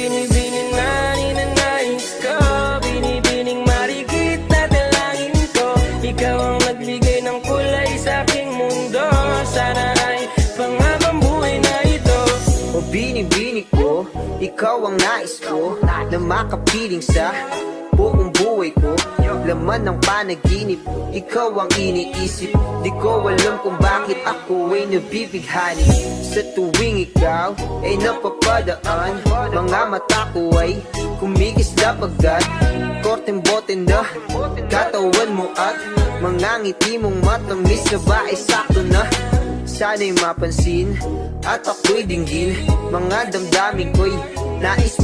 Binibining na ninanais ko, binibining marikit na dalangin ko. Ikaw ang nagbigay ng kulay sa aking mundo. Sana ay pangabang buhay na ito. O binibini ko, ikaw ang nais ko, na makapiling sa buong buhay ko. Laman ng panaginip, ikaw ang iniisip. Di ko alam kung bakit ako ay nabibighani. Sa tuwing ikaw ay napapadaan, mga mata ko ay kumigisla pagkat korteng bote na katawan mo at mga ngiti mong matamis na ba ay sakto na. Sana'y mapansin at ako'y dinggin, mga damdamin ko'y nais